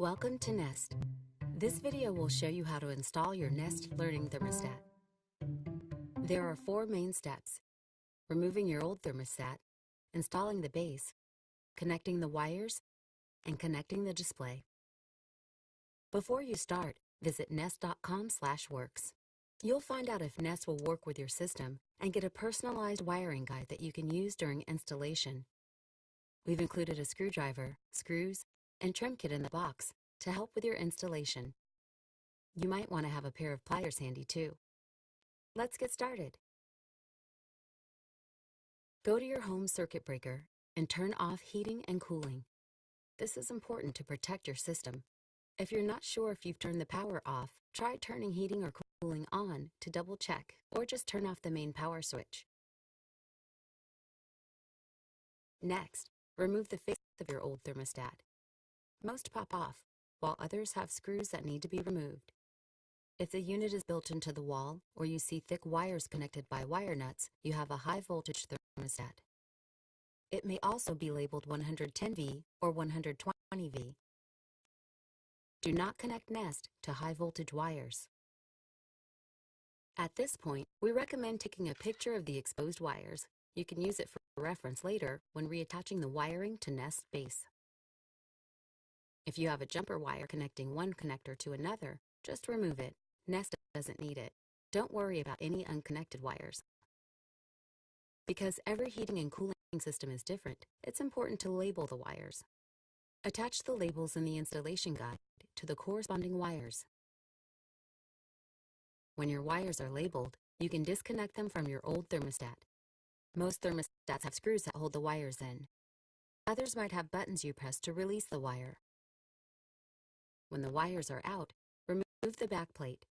Welcome to Nest. This video will show you how to install your Nest Learning Thermostat. There are 4 main steps: removing your old thermostat, installing the base, connecting the wires, and connecting the display. Before you start, visit nest.com/works. You'll find out if Nest will work with your system and get a personalized wiring guide that you can use during installation. We've included a screwdriver, screws, and trim kit in the box to help with your installation. You might want to have a pair of pliers handy too. Let's get started. Go to your home circuit breaker and turn off heating and cooling. This is important to protect your system. If you're not sure if you've turned the power off, try turning heating or cooling on to double check, or just turn off the main power switch. Next, remove the face of your old thermostat. Most pop off, while others have screws that need to be removed. If the unit is built into the wall, or you see thick wires connected by wire nuts, you have a high voltage thermostat. It may also be labeled 110V or 120V. Do not connect Nest to high voltage wires. At this point, we recommend taking a picture of the exposed wires. You can use it for reference later when reattaching the wiring to Nest base. If you have a jumper wire connecting one connector to another, just remove it. Nest doesn't need it. Don't worry about any unconnected wires. Because every heating and cooling system is different, it's important to label the wires. Attach the labels in the installation guide to the corresponding wires. When your wires are labeled, you can disconnect them from your old thermostat. Most thermostats have screws that hold the wires in. Others might have buttons you press to release the wire. When the wires are out, remove the back plate.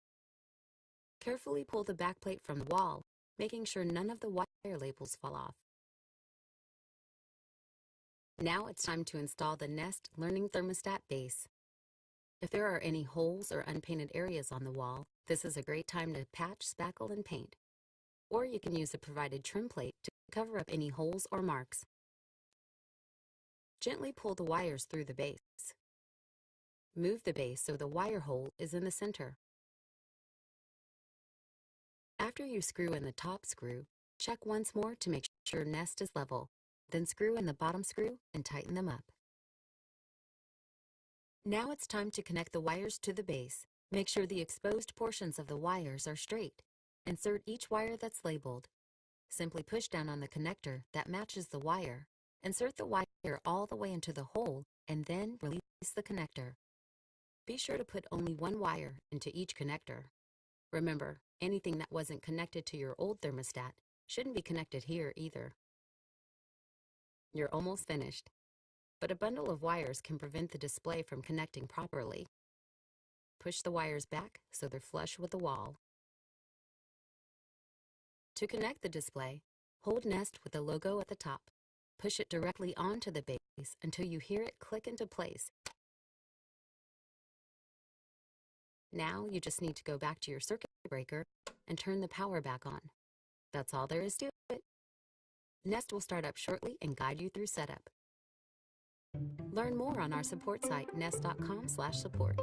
Carefully pull the back plate from the wall, making sure none of the wire labels fall off. Now it's time to install the Nest Learning Thermostat base. If there are any holes or unpainted areas on the wall, this is a great time to patch, spackle, and paint. Or you can use a provided trim plate to cover up any holes or marks. Gently pull the wires through the base. Move the base so the wire hole is in the center. After you screw in the top screw, check once more to make sure Nest is level. Then screw in the bottom screw and tighten them up. Now it's time to connect the wires to the base. Make sure the exposed portions of the wires are straight. Insert each wire that's labeled. Simply push down on the connector that matches the wire. Insert the wire all the way into the hole and then release the connector. Be sure to put only one wire into each connector. Remember, anything that wasn't connected to your old thermostat shouldn't be connected here either. You're almost finished, but a bundle of wires can prevent the display from connecting properly. Push the wires back so they're flush with the wall. To connect the display, hold Nest with the logo at the top. Push it directly onto the base until you hear it click into place. Now you just need to go back to your circuit breaker and turn the power back on. That's all there is to it. Nest will start up shortly and guide you through setup. Learn more on our support site, nest.com/support.